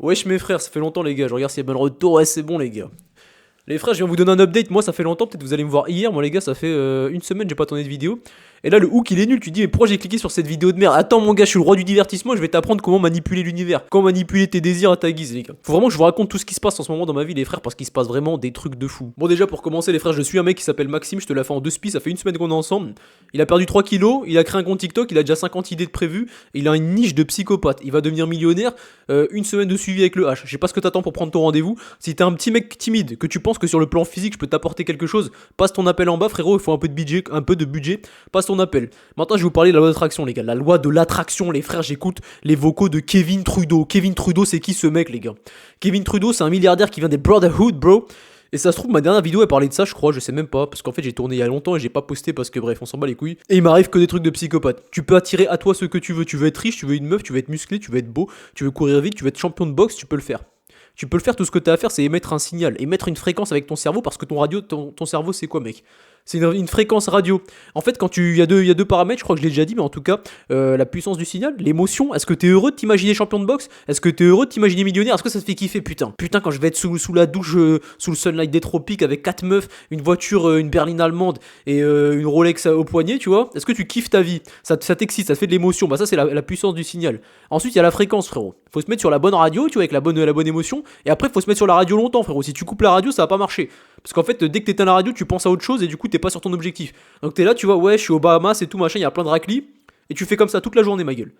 Wesh mes frères, ça fait longtemps les gars, je regarde s'il y a bien le retour, ouais c'est bon les gars. Les frères, je viens vous donner un update, moi ça fait longtemps, peut-être vous allez me voir hier, moi les gars ça fait une semaine j'ai pas tourné de vidéo. Et là le hook il est nul, tu dis mais pourquoi j'ai cliqué sur cette vidéo de merde? Attends mon gars, je suis le roi du divertissement, je vais t'apprendre comment manipuler l'univers, comment manipuler tes désirs à ta guise les gars. Faut vraiment que je vous raconte tout ce qui se passe en ce moment dans ma vie les frères parce qu'il se passe vraiment des trucs de fou. Bon déjà pour commencer les frères, je suis un mec qui s'appelle Maxime, je te la fais en deux spies, ça fait une semaine qu'on est ensemble. Il a perdu 3 kilos, il a créé un compte TikTok, il a déjà 50 idées de prévues, et il a une niche de psychopathe. Il va devenir millionnaire, une semaine de suivi avec le H. Je sais pas ce que t'attends pour prendre ton rendez-vous. Si t'es un petit mec timide, que tu penses que sur le plan physique je peux t'apporter quelque chose, passe ton appel en bas frérot, il faut un peu de budget, passe ton appel. Maintenant je vais vous parler de la loi d'attraction les gars. La loi de l'attraction les frères, j'écoute les vocaux de Kevin Trudeau. Kevin Trudeau c'est qui ce mec les gars? Kevin Trudeau c'est un milliardaire qui vient des Brotherhood bro. Et ça se trouve, ma dernière vidéo elle parlait de ça, je crois, je sais même pas, parce qu'en fait j'ai tourné il y a longtemps et j'ai pas posté parce que bref, on s'en bat les couilles. Et il m'arrive que des trucs de psychopathe. Tu peux attirer à toi ce que tu veux être riche, tu veux une meuf, tu veux être musclé, tu veux être beau, tu veux courir vite, tu veux être champion de boxe, tu peux le faire. Tu peux le faire, tout ce que tu as à faire, c'est émettre un signal, émettre une fréquence avec ton cerveau, parce que ton cerveau, c'est quoi, mec? C'est une fréquence radio. En fait, il y a deux paramètres, je crois que je l'ai déjà dit, mais en tout cas, la puissance du signal, l'émotion. Est-ce que t'es heureux de t'imaginer champion de boxe? Est-ce que t'es heureux de t'imaginer millionnaire? Est-ce que ça te fait kiffer, putain? Putain, quand je vais être sous la douche, sous le sunlight des tropiques, avec 4 meufs, une voiture, une berline allemande et une Rolex au poignet, tu vois? Est-ce que tu kiffes ta vie? Ça t'excite, ça te fait de l'émotion. Bah, ça, c'est la puissance du signal. Ensuite, il y a la fréquence, frérot. Faut se mettre sur la bonne radio, tu vois, avec la bonne émotion. Et après, faut se mettre sur la radio longtemps, frérot. Si tu coupes la radio, ça va pas marcher. Parce qu'en fait, dès que t'éteins la radio, tu penses à autre chose et du coup, t'es pas sur ton objectif. Donc t'es là, tu vois, ouais, je suis aux Bahamas et tout, machin, il y a plein de raclis. Et tu fais comme ça toute la journée, ma gueule.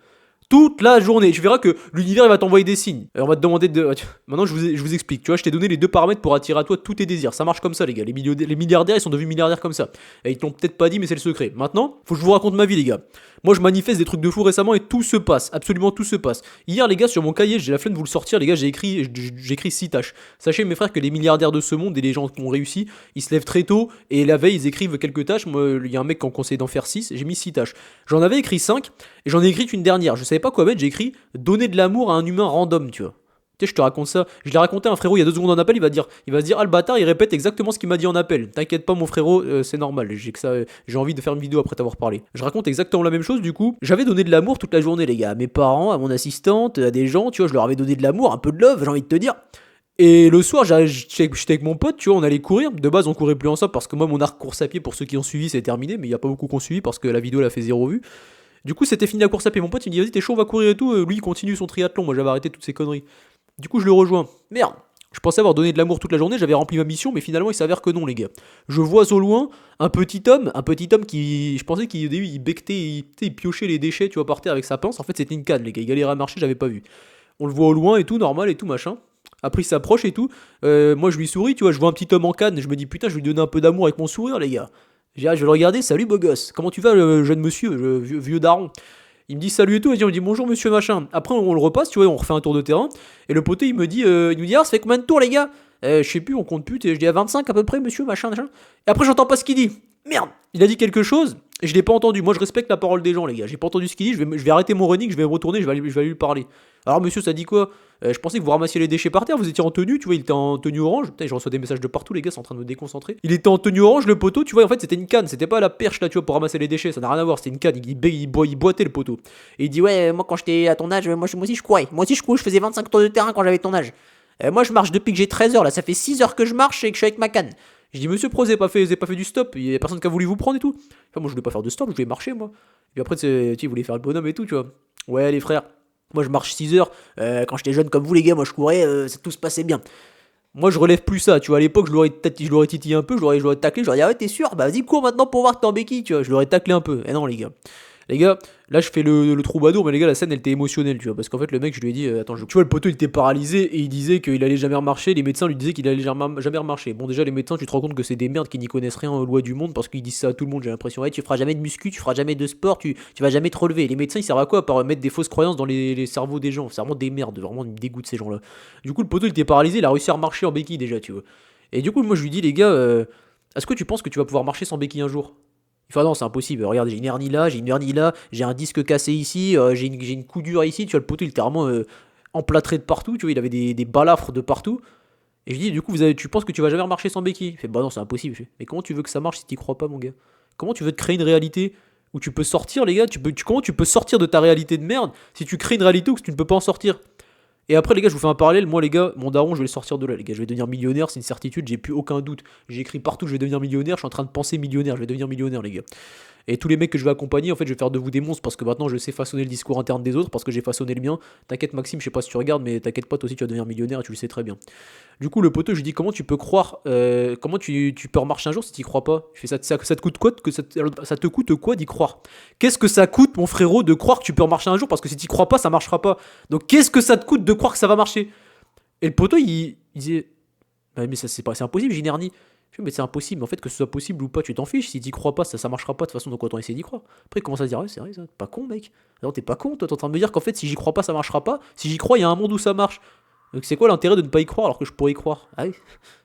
Toute la journée. Tu verras que l'univers il va t'envoyer des signes. On va te demander de. Maintenant, je vous explique. Tu vois, je t'ai donné les deux paramètres pour attirer à toi tous tes désirs. Ça marche comme ça, les gars. Les milliardaires, ils sont devenus milliardaires comme ça. Et ils te l'ont peut-être pas dit, mais c'est le secret. Maintenant, faut que je vous raconte ma vie, les gars. Moi, je manifeste des trucs de fou récemment et tout se passe. Absolument tout se passe. Hier, les gars, sur mon cahier, j'ai la flemme de vous le sortir, les gars. J'ai écrit 6 tâches. Sachez, mes frères, que les milliardaires de ce monde et les gens qui ont réussi, ils se lèvent très tôt et la veille, ils écrivent quelques tâches. Moi, il y a un mec qui en conseille d'en faire 6. J'ai mis 6 tâches. J'en avais écrit 5 et j'en ai écrit une dernière. Je savais pas quoi mettre. J'ai écrit donner de l'amour à un humain random, tu vois. Tu sais, je te raconte ça. Je l'ai raconté à un frérot il y a 2 secondes en appel. Il va se dire, ah le bâtard, il répète exactement ce qu'il m'a dit en appel. T'inquiète pas, mon frérot, c'est normal. J'ai envie de faire une vidéo après t'avoir parlé. Je raconte exactement la même chose, du coup. J'avais donné de l'amour toute la journée, les gars. À mes parents, à mon assistante, à des gens, tu vois, je leur avais donné de l'amour, un peu de love, j'ai envie de te dire. Et le soir, j'étais avec mon pote, tu vois, on allait courir. De base, on courait plus ensemble parce que moi, mon arc course à pied, pour ceux qui ont suivi, c'est terminé. Mais il y a pas beaucoup qui ont suivi parce que la vidéo, elle a fait 0 vues. Du coup, c'était fini la course à pied. Mon pote, il me dit, vas-y, t'es chaud, on va courir et tout. Lui, il continue son triathlon. Moi, j'avais arrêté toutes ces conneries. Du coup, je le rejoins. Merde. Je pensais avoir donné de l'amour toute la journée, j'avais rempli ma mission, mais finalement, il s'avère que non, les gars. Je vois au loin un petit homme qui, je pensais qu'il il becquetait, il piochait les déchets, tu vois, par terre avec sa pince. En fait, c'était une canne, les gars. Il galérait à marcher, j'avais pas vu. On le voit au loin et tout, normal et tout, machin. Après, il s'approche et tout. Moi, je lui souris, tu vois, je vois un petit homme en canne. Je me dis, putain, je vais lui donner un peu d'amour avec mon sourire, les gars. Je vais le regarder, salut beau gosse. Comment tu vas, le jeune monsieur, le vieux daron? Il me dit salut et tout, et on me dit bonjour monsieur machin. Après on le repasse, tu vois, on refait un tour de terrain. Et le poté il me dit ah ça fait combien de tours les gars? Je sais plus, on compte plus, je dis à 25 à peu près monsieur machin machin. Et après j'entends pas ce qu'il dit. Merde, il a dit quelque chose, et je l'ai pas entendu. Moi je respecte la parole des gens les gars, j'ai pas entendu ce qu'il dit, je vais arrêter mon running, je vais me retourner, je vais aller lui parler. Alors monsieur ça dit quoi? Je pensais que vous ramassiez les déchets par terre, vous étiez en tenue, tu vois, il était en tenue orange. Putain, je reçois des messages de partout, les gars, c'est en train de me déconcentrer. Il était en tenue orange, le poteau, tu vois, en fait, c'était une canne, c'était pas la perche là, tu vois, pour ramasser les déchets, ça n'a rien à voir, c'était une canne, il boitait le poteau. Et il dit, ouais, moi quand j'étais à ton âge, moi aussi je courais. Moi aussi je courais, je faisais 25 tours de terrain quand j'avais ton âge. Moi je marche depuis que j'ai 13 heures, là, ça fait 6 heures que je marche et que je suis avec ma canne. Je dis, monsieur Pro, vous avez pas fait du stop, il y a personne qui a voulu vous prendre et tout. Enfin, moi je voulais pas faire de stop, je voulais marcher, moi. Et puis après, tu sais, il voulait faire le bonhomme et tout, tu vois. Ouais, les frères. Moi, je marche 6 heures. Quand j'étais jeune comme vous, les gars, moi, je courais, tout se passait bien. Moi, je relève plus ça. Tu vois, à l'époque, je l'aurais titillé un peu, je l'aurais taclé. Je l'aurais dit, ah ouais, t'es sûr? Bah, vas-y, cours maintenant pour voir que t'es en béquille, tu vois. Je l'aurais taclé un peu. Eh non, les gars. Les gars, là, je fais le troubadour, mais les gars, la scène, elle était émotionnelle, tu vois. Parce qu'en fait, le mec, je lui ai dit, attends, tu vois, le poteau, il était paralysé et il disait qu'il allait jamais remarcher. Les médecins lui disaient qu'il allait jamais remarcher. Bon, déjà, les médecins, tu te rends compte que c'est des merdes qui n'y connaissent rien aux lois du monde parce qu'ils disent ça à tout le monde, j'ai l'impression. Ouais, tu feras jamais de muscu, tu feras jamais de sport, tu vas jamais te relever. Les médecins, ils servent à quoi? À part mettre des fausses croyances dans les cerveaux des gens. C'est vraiment des merdes, vraiment, ils me dégoûtent ces gens-là. Du coup, le poteau, il était paralysé, il a réussi à remarcher en béquille déjà, tu vois. Et du coup, moi, je lui dis, les gars, est-ce que tu penses que tu vas pouvoir marcher sans béquille un jour? Il fait ah non, c'est impossible. Regarde, j'ai une hernie là, j'ai un disque cassé ici, j'ai une coudure ici. Tu vois, le poteau, il était vraiment emplâtré de partout. Tu vois, il avait des balafres de partout. Et je dis, du coup, tu penses que tu vas jamais remarcher sans béquille? Il fait bah non, c'est impossible. Je fais, mais comment tu veux que ça marche si t'y crois pas, mon gars? Comment tu veux te créer une réalité où tu peux sortir, les gars? Comment tu peux sortir de ta réalité de merde si tu crées une réalité où tu ne peux pas en sortir? Et après, les gars, je vous fais un parallèle. Moi, les gars, mon daron, je vais le sortir de là, les gars. Je vais devenir millionnaire, c'est une certitude, j'ai plus aucun doute. J'ai écrit partout, je vais devenir millionnaire. Je suis en train de penser millionnaire, je vais devenir millionnaire, les gars. Et tous les mecs que je vais accompagner, en fait, je vais faire de vous des monstres parce que maintenant je sais façonner le discours interne des autres parce que j'ai façonné le mien. T'inquiète, Maxime, je sais pas si tu regardes, mais t'inquiète pas, toi aussi tu vas devenir millionnaire et tu le sais très bien. Du coup, le poteau, je lui dis comment tu peux croire, comment tu peux remarcher un jour si tu crois pas. Je fais ça te coûte quoi ça te coûte quoi d'y croire. Qu'est-ce que ça coûte, mon frérot, de croire que tu peux remarcher un jour parce que si tu crois pas, ça marchera pas. Donc qu'est-ce que ça te coûte de croire que ça va marcher. Et le poteau, il disait, bah, mais ça c'est impossible, Ginerni. Je fais, mais c'est impossible, en fait, que ce soit possible ou pas, tu t'en fiches. Si t'y crois pas, ça marchera pas de toute façon, donc autant essayer d'y croire. Après, il commence à se dire, ouais, c'est vrai, ça, t'es pas con, mec. Non, t'es pas con, toi, t'es en train de me dire qu'en fait, si j'y crois pas, ça marchera pas. Si j'y crois, il y a un monde où ça marche. Donc c'est quoi l'intérêt de ne pas y croire alors que je pourrais y croire. Ah oui,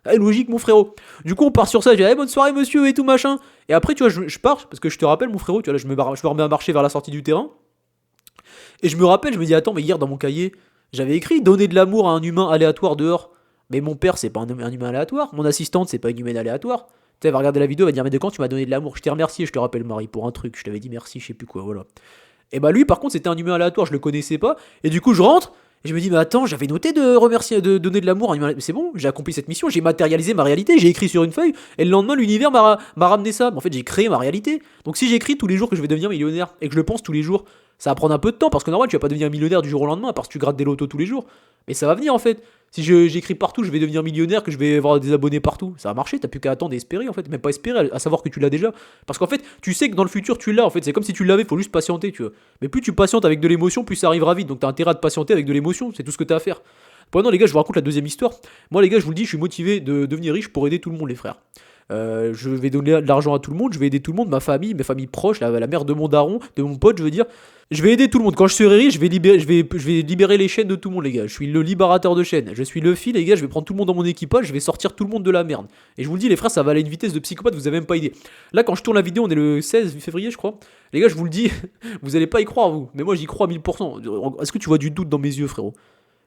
ah, logique, mon frérot. Du coup, on part sur ça, je dis, bonne soirée, monsieur, et tout, machin. Et après, tu vois, je pars, parce que je te rappelle, mon frérot, tu vois, là, je me remets à marcher vers la sortie du terrain. Et je me rappelle, je me dis, attends, mais hier, dans mon cahier, j'avais écrit donner de l'amour à un humain aléatoire dehors. Mais mon père, c'est pas un humain aléatoire. Mon assistante, c'est pas une humaine aléatoire. Tu sais, elle va regarder la vidéo, elle va dire, mais de quand tu m'as donné de l'amour. Je t'ai remercié, je te rappelle, Marie, pour un truc. Je t'avais dit merci, je sais plus quoi, voilà. Et bah lui, par contre, c'était un humain aléatoire, je le connaissais pas. Et du coup, je rentre, et je me dis, mais attends, j'avais noté de remercier, de donner de l'amour à un humain. C'est bon, j'ai accompli cette mission, j'ai matérialisé ma réalité, j'ai écrit sur une feuille, et le lendemain, l'univers m'a ramené ça. Mais en fait, j'ai créé ma réalité. Donc si j'écris tous les jours que je vais devenir millionnaire, et que je le pense tous les jours, ça va prendre un peu de temps, parce que normal, tu vas pas devenir millionnaire du jour au lendemain, parce que tu grattes des lotos tous les jours. Mais ça va venir en fait. Si j'écris partout, je vais devenir millionnaire, que je vais avoir des abonnés partout. Ça va marcher, t'as plus qu'à attendre et espérer en fait. Même pas espérer, à savoir que tu l'as déjà. Parce qu'en fait, tu sais que dans le futur, tu l'as en fait. C'est comme si tu l'avais, faut juste patienter, tu vois. Mais plus tu patientes avec de l'émotion, plus ça arrivera vite. Donc t'as intérêt à te patienter avec de l'émotion, c'est tout ce que t'as à faire. Bon, non, les gars, je vous raconte la deuxième histoire. Moi, les gars, je vous le dis, je suis motivé de devenir riche pour aider tout le monde, les frères. Je vais donner de l'argent à tout le monde, je vais aider tout le monde, ma famille, mes familles proches, la mère de mon daron, de mon pote, je veux dire. Je vais aider tout le monde. Quand je serai riche, je vais libérer les chaînes de tout le monde, les gars. Je suis le libérateur de chaînes. Je suis le fil, les gars. Je vais prendre tout le monde dans mon équipage. Je vais sortir tout le monde de la merde. Et je vous le dis, les frères, ça va aller à une vitesse de psychopathe. Vous avez même pas idée. Là, quand je tourne la vidéo, on est le 16 février, je crois. Les gars, je vous le dis, vous allez pas y croire, vous. Mais moi, j'y crois à 1000%. Est-ce que tu vois du doute dans mes yeux, frérot?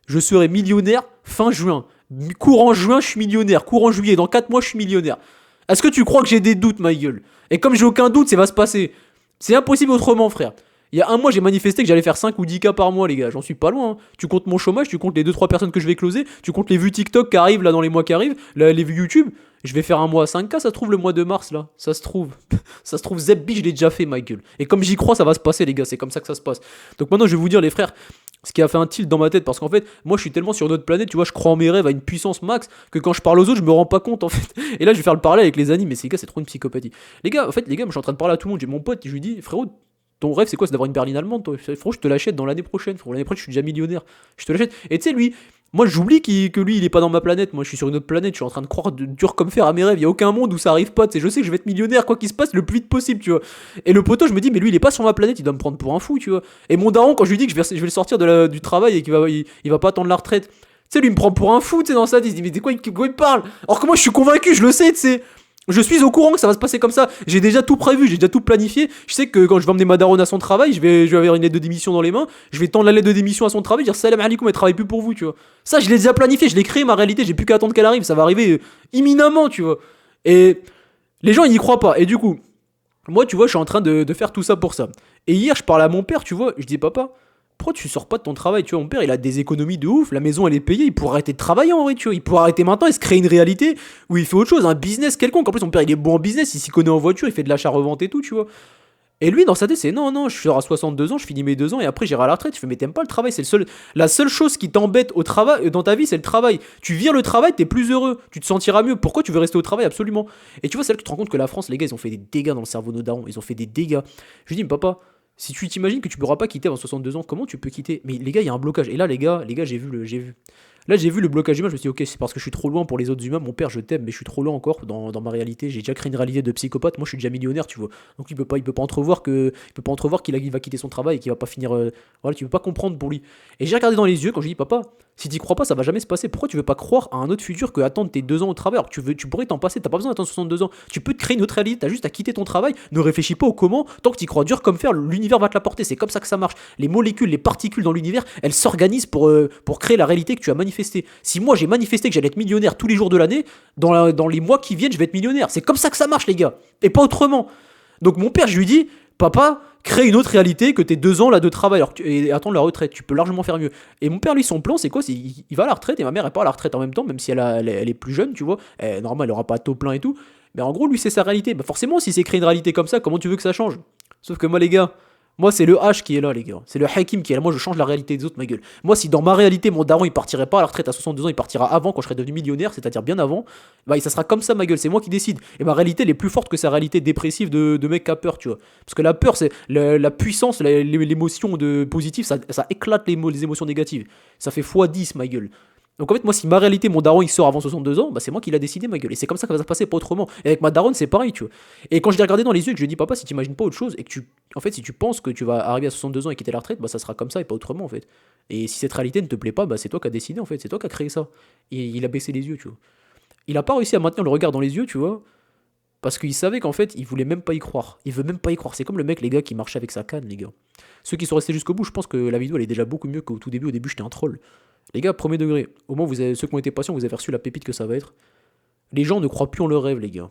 Je serai millionnaire fin juin. Courant juin, je suis millionnaire. Courant juillet, dans 4 mois, je suis millionnaire. Est-ce que tu crois que j'ai des doutes, ma gueule? Et comme j'ai aucun doute, ça va se passer. C'est impossible autrement, frère. Il y a un mois, j'ai manifesté que j'allais faire 5 ou 10 cas par mois, les gars. J'en suis pas loin. Hein. Tu comptes mon chômage, tu comptes les 2-3 personnes que je vais closer, tu comptes les vues TikTok qui arrivent là dans les mois qui arrivent, les vues YouTube. Je vais faire un mois à 5K, ça se trouve le mois de mars là. Ça se trouve. Ça se trouve, Zebbi, je l'ai déjà fait, ma gueule. Et comme j'y crois, ça va se passer, les gars. C'est comme ça que ça se passe. Donc maintenant, je vais vous dire, les frères, ce qui a fait un tilt dans ma tête, parce qu'en fait, moi je suis tellement sur notre planète, tu vois, je crois en mes rêves à une puissance max, que quand je parle aux autres, je me rends pas compte en fait. Et là, je vais faire le parallèle avec les animes, mais ces gars, c'est trop une psychopathie. Les gars, en fait, les gars, moi, je suis en train de parler à tout le monde. J'ai mon pote, je lui dis, frérot, ton rêve c'est quoi? C'est d'avoir une berline allemande, toi. Frérot, je te l'achète dans l'année prochaine. Frérot, l'année prochaine, je suis déjà millionnaire. Je te l'achète. Et tu sais, lui, moi j'oublie que lui il est pas dans ma planète. Moi je suis sur une autre planète. Je suis en train de croire dur comme fer à mes rêves. Il y a aucun monde où ça arrive pas. Tu sais, je sais que je vais être millionnaire, quoi qu'il se passe, le plus vite possible, tu vois. Et le poteau, je me dis, mais lui il est pas sur ma planète. Il doit me prendre pour un fou, tu vois. Et mon daron, quand je lui dis que je vais le sortir du travail et il va pas attendre la retraite. Tu sais, lui il me prend pour un fou, tu sais, dans sa tête. Il se dit, mais de quoi il parle? Alors que moi je suis convaincu, je le sais, tu sais. Je suis au courant que ça va se passer comme ça. J'ai déjà tout prévu, j'ai déjà tout planifié. Je sais que quand je vais emmener ma daronne à son travail, je vais avoir une lettre de démission dans les mains. Je vais tendre la lettre de démission à son travail, dire salam alaikum, elle travaille plus pour vous, tu vois. Ça, je l'ai déjà planifié, je l'ai créé ma réalité. J'ai plus qu'à attendre qu'elle arrive. Ça va arriver imminemment, tu vois. Et les gens, ils n'y croient pas. Et du coup, moi, tu vois, je suis en train de faire tout ça pour ça. Et hier, je parle à mon père, tu vois. Je dis, papa, pourquoi tu sors pas de ton travail? Tu vois, mon père, il a des économies de ouf, la maison, elle est payée, il pourrait arrêter de travailler en vrai, tu vois. Il pourrait arrêter maintenant et se créer une réalité où il fait autre chose, un business quelconque. En plus, mon père, il est bon en business, il s'y connaît en voiture, il fait de l'achat-revente et tout, tu vois. Et lui, dans sa tête, c'est non, non, je serai à 62 ans, je finis mes 2 ans et après j'irai à la retraite. Je fais, mais t'aimes pas le travail, la seule chose qui t'embête au travail, dans ta vie, c'est le travail. Tu vires le travail, t'es plus heureux, tu te sentiras mieux. Pourquoi tu veux rester au travail? Absolument. Et tu vois, c'est là que tu te rends compte que la France, les gars, ils ont fait des dégâts dans le cerveau de nos darons, ils ont fait des dégâts. Je lui dis, mais papa, si tu t'imagines que tu pourras pas quitter avant 62 ans, comment tu peux quitter? Mais les gars, il y a un blocage. Et là, les gars, j'ai vu. Là, j'ai vu le blocage humain, je me suis dit, ok, c'est parce que je suis trop loin pour les autres humains. Mon père, je t'aime, mais je suis trop loin encore dans ma réalité. J'ai déjà créé une réalité de psychopathe. Moi, je suis déjà millionnaire, tu vois. Donc, il peut pas entrevoir qu'il va quitter son travail et qu'il va pas finir. Voilà, tu peux pas comprendre pour lui. Et j'ai regardé dans les yeux quand j'ai dit, papa, si t'y crois pas, ça va jamais se passer. Pourquoi tu veux pas croire à un autre futur que attendre tes 2 ans au travail? Alors que tu pourrais t'en passer, t'as pas besoin d'attendre 62 ans. Tu peux te créer une autre réalité, t'as juste à quitter ton travail. Ne réfléchis pas au comment. Tant que t'y crois dur comme fer, l'univers va te l'apporter. C'est comme ça que ça marche. Les molécules, les particules dans l'univers, elles s'organisent pour créer la réalité que tu as manifestée. Si moi j'ai manifesté que j'allais être millionnaire tous les jours de l'année, dans les mois qui viennent, je vais être millionnaire. C'est comme ça que ça marche, les gars. Et pas autrement. Donc mon père, je lui dis, Papa, crée une autre réalité que tes 2 ans là de travail et attendre la retraite. Tu peux largement faire mieux. Et mon père, lui, son plan, c'est quoi? Il va à la retraite et ma mère, elle part à la retraite en même temps, même si elle est plus jeune, tu vois. Normal, elle aura pas taux plein et tout. Mais en gros, lui, c'est sa réalité. Bah, forcément, si c'est créé une réalité comme ça, comment tu veux que ça change? Sauf que moi, les gars, moi, c'est le H qui est là, les gars. C'est le Hakim qui est là. Moi, je change la réalité des autres, ma gueule. Moi, si dans ma réalité, mon daron, il partirait pas à la retraite à 62 ans, il partira avant, quand je serai devenu millionnaire, c'est-à-dire bien avant, bah, ça sera comme ça, ma gueule. C'est moi qui décide. Et ma réalité, elle est plus forte que sa réalité dépressive de mec qui a peur, tu vois. Parce que la peur, c'est la puissance, l'émotion positive, ça éclate les émotions négatives. Ça fait x10, ma gueule. Donc en fait, moi, si ma réalité, mon daron, il sort avant 62 ans, bah c'est moi qui l'a décidé, ma gueule. Et c'est comme ça que ça va se passer, pas autrement. Et avec ma daronne, c'est pareil, tu vois. Et quand je l'ai regardé dans les yeux et que je lui ai dit, papa, si tu imagines pas autre chose, et que en fait, si tu penses que tu vas arriver à 62 ans et quitter la retraite, bah ça sera comme ça et pas autrement, en fait. Et si cette réalité ne te plaît pas, bah c'est toi qui as décidé, en fait. C'est toi qui as créé ça. Et il a baissé les yeux, tu vois. Il a pas réussi à maintenir le regard dans les yeux, tu vois. Parce qu'il savait qu'en fait, il voulait même pas y croire. Il veut même pas y croire. C'est comme le mec, les gars, qui marchait avec sa canne, les gars. Ceux qui sont restés jusqu'au bout, je pense que la vidéo, elle est déjà beaucoup mieux qu'au tout début. Au début, j'étais un troll. Les gars, premier degré, au moins ceux qui ont été patients, vous avez reçu la pépite que ça va être. Les gens ne croient plus en leur rêve, les gars.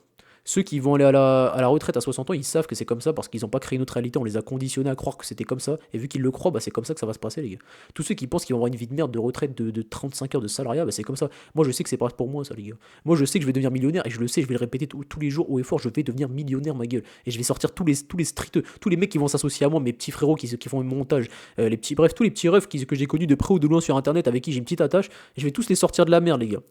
Ceux qui vont aller à la retraite à 60 ans, ils savent que c'est comme ça parce qu'ils n'ont pas créé une autre réalité, on les a conditionnés à croire que c'était comme ça, et vu qu'ils le croient, bah c'est comme ça que ça va se passer, les gars. Tous ceux qui pensent qu'ils vont avoir une vie de merde de retraite de 35 heures de salariat, bah c'est comme ça. Moi je sais que c'est pas pour moi ça, les gars. Moi je sais que je vais devenir millionnaire, et je le sais, je vais le répéter tous les jours haut et fort, je vais devenir millionnaire, ma gueule. Et je vais sortir tous les streeteux, tous les mecs qui vont s'associer à moi, mes petits frérots qui font un montage, bref, tous les petits refs que j'ai connus de près ou de loin sur internet avec qui j'ai une petite attache, et je vais tous les sortir de la merde, les gars.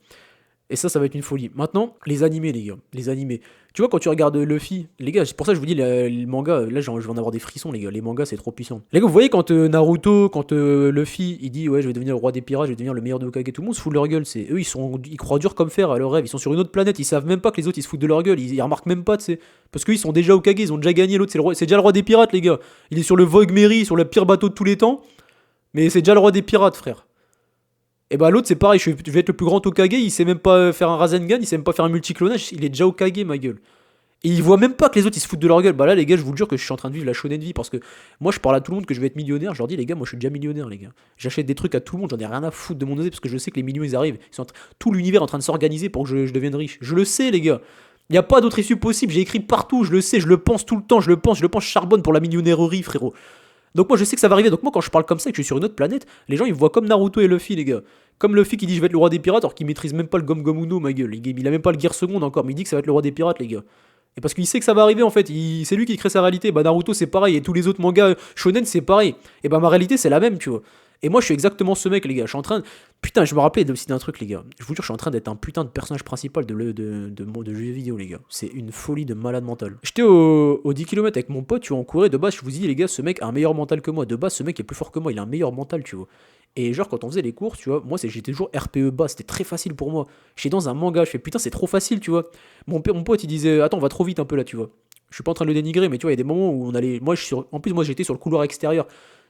Et ça va être une folie. Maintenant, les animés, les gars. Les animés. Tu vois, quand tu regardes Luffy, les gars, c'est pour ça que je vous dis, le manga, là, je vais en avoir des frissons, les gars. Les mangas, c'est trop puissant. Les gars, vous voyez, quand Naruto, quand Luffy, il dit, ouais, je vais devenir le roi des pirates, je vais devenir le meilleur de Hokage, tout le monde se fout de leur gueule. Eux, ils croient dur comme fer à leur rêve. Ils sont sur une autre planète. Ils savent même pas que les autres, ils se foutent de leur gueule. Ils remarquent même pas, tu sais. Parce qu'eux, ils sont déjà Hokage, ils ont déjà gagné. L'autre, c'est déjà le roi des pirates, les gars. Il est sur le Vogue Mary, sur le pire bateau de tous les temps. Mais c'est déjà le roi des pirates, frère. Et bah l'autre c'est pareil, je vais être le plus grand Hokage, il sait même pas faire un Rasengan, il sait même pas faire un multiclonage, il est déjà Hokage, ma gueule. Et il voit même pas que les autres ils se foutent de leur gueule. Bah là les gars, je vous le jure que je suis en train de vivre la shonen vie parce que moi je parle à tout le monde que je vais être millionnaire, je leur dis les gars, moi je suis déjà millionnaire les gars. J'achète des trucs à tout le monde, j'en ai rien à foutre de mon osé parce que je sais que les millions ils arrivent. Tout l'univers est en train de s'organiser pour que je devienne riche. Je le sais les gars. Il n'y a pas d'autre issue possible, j'ai écrit partout, je le sais, je le pense tout le temps, je le pense, je charbonne pour la millonnairerie frérot. Donc moi je sais que ça va arriver, donc moi quand je parle comme ça et que je suis sur une autre planète, les gens ils me voient comme Naruto et Luffy les gars. Comme Luffy qui dit je vais être le roi des pirates alors qu'il maîtrise même pas le Gom Gom Uno ma gueule. Il a même pas le guerre seconde encore, mais il dit que ça va être le roi des pirates les gars. Et parce qu'il sait que ça va arriver en fait, c'est lui qui crée sa réalité. Bah Naruto c'est pareil, et tous les autres mangas shonen c'est pareil. Et bah ma réalité c'est la même tu vois. Et moi je suis exactement ce mec les gars, je suis en train de... Putain je me rappelais aussi d'un truc les gars. Je vous jure je suis en train d'être un putain de personnage principal de jeux vidéo les gars. C'est une folie de malade mental. J'étais au 10 km avec mon pote, tu vois, on courait, de base je vous dis les gars ce mec a un meilleur mental que moi. De base ce mec est plus fort que moi, il a un meilleur mental tu vois. Et genre quand on faisait les courses, tu vois, moi j'étais toujours RPE bas, c'était très facile pour moi. J'étais dans un manga, je fais putain c'est trop facile, tu vois. Mon pote il disait attends on va trop vite un peu là, tu vois. Je suis pas en train de le dénigrer, mais tu vois, il y a des moments où on allait. En plus moi j'étais sur le couloir extérieur.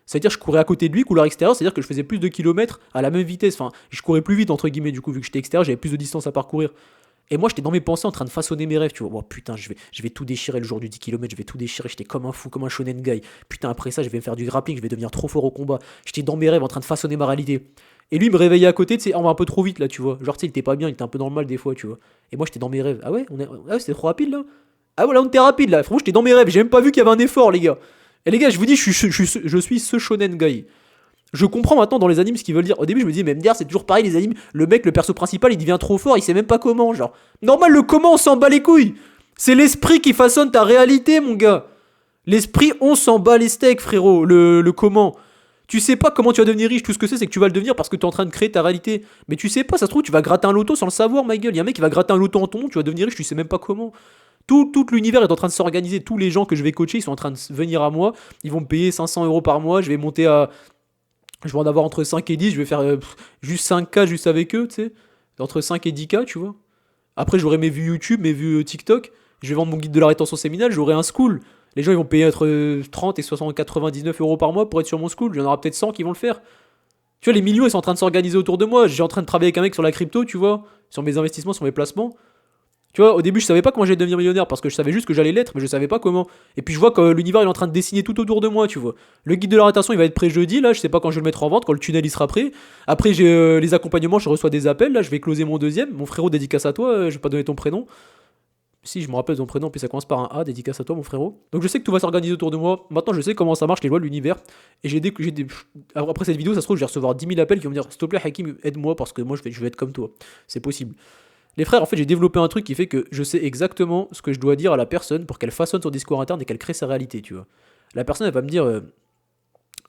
C'est-à-dire je courais à côté de lui, couloir extérieur, c'est-à-dire que je faisais plus de kilomètres à la même vitesse. Enfin, je courais plus vite entre guillemets du coup vu que j'étais extérieur, j'avais plus de distance à parcourir. Et moi, j'étais dans mes pensées en train de façonner mes rêves, tu vois. Oh, putain, je vais tout déchirer le jour du 10 km, je vais tout déchirer. J'étais comme un fou, comme un shonen guy. Putain, après ça, je vais me faire du grappling, je vais devenir trop fort au combat. J'étais dans mes rêves en train de façonner ma réalité. Et lui, il me réveillait à côté, tu sais, on va un peu trop vite là, tu vois. Genre, tu sais, il était pas bien, il était un peu dans le mal des fois, tu vois. Et moi, j'étais dans mes rêves. Ah ouais, ah ouais, c'était trop rapide là. Ah ouais, là, on était rapide là. Franchement, j'étais dans mes rêves, j'ai même pas vu qu'il y avait un effort, les gars. Et les gars, je vous dis, je suis ce shonen guy. Je comprends maintenant dans les animes ce qu'ils veulent dire. Au début, je me disais, mais MDR, c'est toujours pareil, les animes. Le mec, le perso principal, il devient trop fort, il sait même pas comment. Genre, normal, le comment, on s'en bat les couilles. C'est l'esprit qui façonne ta réalité, mon gars. L'esprit, on s'en bat les steaks, frérot. Le comment. Tu sais pas comment tu vas devenir riche. Tout ce que c'est que tu vas le devenir parce que tu es en train de créer ta réalité. Mais tu sais pas, ça se trouve, tu vas gratter un loto sans le savoir, ma gueule. Il y a un mec qui va gratter un loto en ton nom, tu vas devenir riche, tu sais même pas comment. Tout l'univers est en train de s'organiser. Tous les gens que je vais coacher, ils sont en train de venir à moi. Ils vont me payer 500 € par mois. Je vais monter à. Je vais en avoir entre 5 et 10, je vais faire juste 5K juste avec eux, tu sais. Entre 5 et 10K, tu vois. Après, j'aurai mes vues YouTube, mes vues TikTok. Je vais vendre mon guide de la rétention séminale, j'aurai un school. Les gens, ils vont payer entre 30 et 99 € par mois pour être sur mon school. Il y en aura peut-être 100 qui vont le faire. Tu vois, les millions, ils sont en train de s'organiser autour de moi. J'ai en train de travailler avec un mec sur la crypto, tu vois. Sur mes investissements, sur mes placements. Tu vois, au début, je savais pas comment j'allais devenir millionnaire parce que je savais juste que j'allais l'être, mais je savais pas comment. Et puis je vois que l'univers il est en train de dessiner tout autour de moi, tu vois. Le guide de la rétention il va être prêt jeudi, là, je sais pas quand je vais le mettre en vente, quand le tunnel il sera prêt. Après, j'ai les accompagnements, je reçois des appels, là, je vais closer mon deuxième. Mon frérot, dédicace à toi, je vais pas donner ton prénom. Si je me rappelle ton prénom, puis ça commence par un A, dédicace à toi mon frérot. Donc je sais que tout va s'organiser autour de moi. Maintenant je sais comment ça marche les lois de l'univers. Et après cette vidéo, ça se trouve, je vais recevoir 10 000 appels qui vont me dire s'il te plaît Hakim, aide-moi parce que moi je vais être comme toi. C'est possible. Les frères, en fait, j'ai développé un truc qui fait que je sais exactement ce que je dois dire à la personne pour qu'elle façonne son discours interne et qu'elle crée sa réalité, tu vois. La personne, elle va me dire,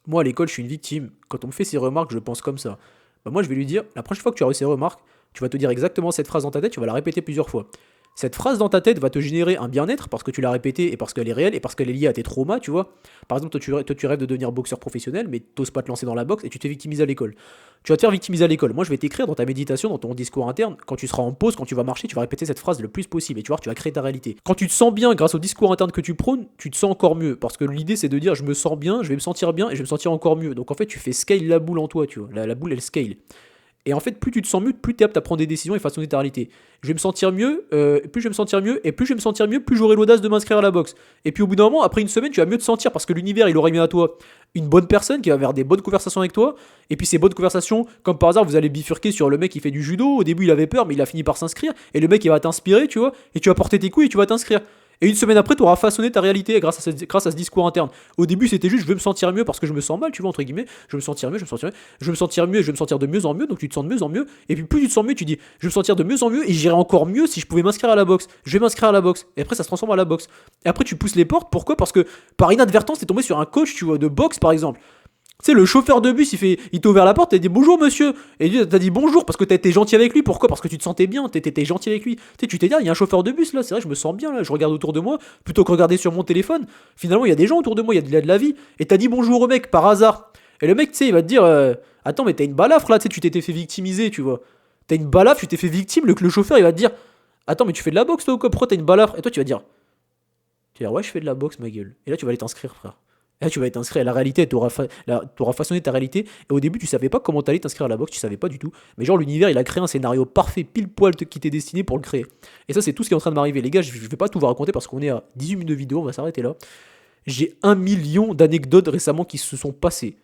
moi à l'école, je suis une victime. Quand on me fait ces remarques, je pense comme ça. Bah, moi, je vais lui dire, la prochaine fois que tu auras eu ces remarques, tu vas te dire exactement cette phrase dans ta tête, tu vas la répéter plusieurs fois. Cette phrase dans ta tête va te générer un bien-être parce que tu l'as répétée et parce qu'elle est réelle et parce qu'elle est liée à tes traumas, tu vois. Par exemple, toi, tu rêves de devenir boxeur professionnel, mais t'oses pas te lancer dans la boxe et tu t'es victimisé à l'école. Tu vas te faire victimiser à l'école. Moi, je vais t'écrire dans ta méditation, dans ton discours interne, quand tu seras en pause, quand tu vas marcher, tu vas répéter cette phrase le plus possible et tu vois, tu vas créer ta réalité. Quand tu te sens bien grâce au discours interne que tu prônes, tu te sens encore mieux. Parce que l'idée, c'est de dire, je me sens bien, je vais me sentir bien et je vais me sentir encore mieux. Donc en fait, tu fais scale la boule en toi, tu vois. La boule, elle scale. Et en fait, plus tu te sens mieux, plus tu es apte à prendre des décisions et façonner ta réalité. Je vais me sentir mieux, plus je vais me sentir mieux, et plus je vais me sentir mieux, plus j'aurai l'audace de m'inscrire à la boxe. Et puis au bout d'un moment, après une semaine, tu vas mieux te sentir parce que l'univers, il aurait mis à toi une bonne personne qui va avoir des bonnes conversations avec toi. Et puis ces bonnes conversations, comme par hasard, vous allez bifurquer sur le mec qui fait du judo. Au début, il avait peur, mais il a fini par s'inscrire. Et le mec, il va t'inspirer, tu vois, et tu vas porter tes couilles et tu vas t'inscrire. Et une semaine après, tu auras façonné ta réalité grâce à ce discours interne. Au début, c'était juste je veux me sentir mieux parce que je me sens mal, tu vois, entre guillemets. Je veux me sentir mieux, je veux me sentir mieux, je veux me sentir mieux, je veux me sentir de mieux en mieux. Donc tu te sens de mieux en mieux. Et puis plus tu te sens mieux, tu dis je veux me sentir de mieux en mieux et j'irai encore mieux si je pouvais m'inscrire à la boxe. Je vais m'inscrire à la boxe. Et après, ça se transforme à la boxe. Et après, tu pousses les portes. Pourquoi? Parce que par inadvertance, t'es tombé sur un coach, tu vois, de boxe par exemple. Tu sais, le chauffeur de bus, il t'a ouvert la porte, t'as dit bonjour monsieur. Et lui, t'as dit bonjour parce que t'as été gentil avec lui. Pourquoi? Parce que tu te sentais bien, t'étais gentil avec lui. Tu sais, tu t'es dit, ah, il y a un chauffeur de bus là, c'est vrai, je me sens bien là, je regarde autour de moi, plutôt que regarder sur mon téléphone. Finalement, il y a des gens autour de moi, il y a de la vie. Et t'as dit bonjour au mec par hasard. Et le mec, tu sais, il va te dire, attends, mais t'as une balafre là, tu sais, tu t'étais fait victimiser, tu vois. T'as une balafre, tu t'es fait victime, le chauffeur, il va te dire, attends, mais tu fais de la boxe toi ou quoi? Pourquoi t'as une balafre? Et toi, tu vas dire, ouais, je fais de la boxe, ma gueule. Et là, tu vas aller t'inscrire, frère. Et là, tu vas t'inscrire à la réalité, t'auras façonné ta réalité. Et au début, tu savais pas comment t'allais t'inscrire à la boxe, tu savais pas du tout. Mais genre, l'univers, il a créé un scénario parfait, pile poil qui t'est destiné pour le créer. Et ça, c'est tout ce qui est en train de m'arriver. Les gars, je vais pas tout vous raconter parce qu'on est à 18 minutes de vidéo, on va s'arrêter là. J'ai 1 million d'anecdotes récemment qui se sont passées.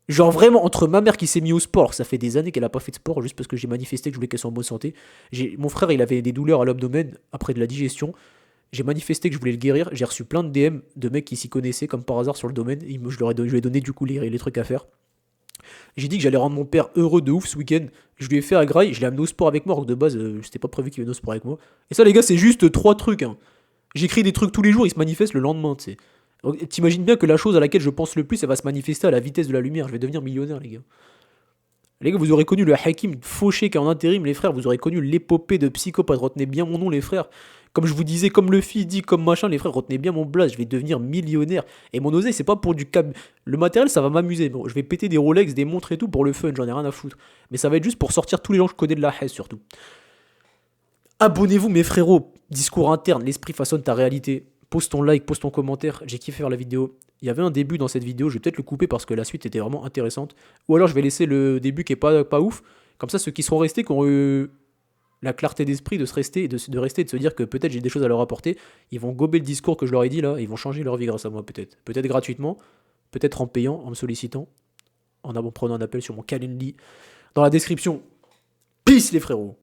Genre vraiment, entre ma mère qui s'est mise au sport, ça fait des années qu'elle a pas fait de sport, juste parce que j'ai manifesté que je voulais qu'elle soit en bonne santé. Mon frère, il avait des douleurs à l'abdomen après de la digestion. J'ai manifesté que je voulais le guérir. J'ai reçu plein de DM de mecs qui s'y connaissaient comme par hasard sur le domaine. Je lui ai donné du coup les trucs à faire. J'ai dit que j'allais rendre mon père heureux de ouf ce week-end. Je lui ai fait à graille, je l'ai amené au sport avec moi. Alors que de base, c'était pas prévu qu'il vienne au sport avec moi. Et ça, les gars, c'est juste 3 trucs. Hein. J'écris des trucs tous les jours, ils se manifestent le lendemain, tu sais. Donc, t'imagines bien que la chose à laquelle je pense le plus, elle va se manifester à la vitesse de la lumière. Je vais devenir millionnaire, les gars. Les gars, vous aurez connu le Hakim fauché qui est en intérim, les frères. Vous aurez connu l'épopée de psychopathe. Retenez bien mon nom, les frères. Comme je vous disais, comme le fils dit, comme machin, les frères, retenez bien mon blaze. Je vais devenir millionnaire. Et mon oseille, c'est pas pour du cab. Le matériel, ça va m'amuser. Bon, je vais péter des Rolex, des montres et tout pour le fun. J'en ai rien à foutre. Mais ça va être juste pour sortir tous les gens que je connais de la haine, surtout. Abonnez-vous, mes frérots. Discours interne. L'esprit façonne ta réalité. Pose ton like, pose ton commentaire. J'ai kiffé faire la vidéo. Il y avait un début dans cette vidéo, je vais peut-être le couper parce que la suite était vraiment intéressante. Ou alors je vais laisser le début qui est pas ouf. Comme ça, ceux qui seront restés, qui ont eu la clarté d'esprit de se rester, de rester et de se dire que peut-être j'ai des choses à leur apporter, ils vont gober le discours que je leur ai dit là, ils vont changer leur vie grâce à moi peut-être. Peut-être gratuitement, peut-être en payant, en me sollicitant, en prenant un appel sur mon Calendly. Dans la description. Peace les frérots.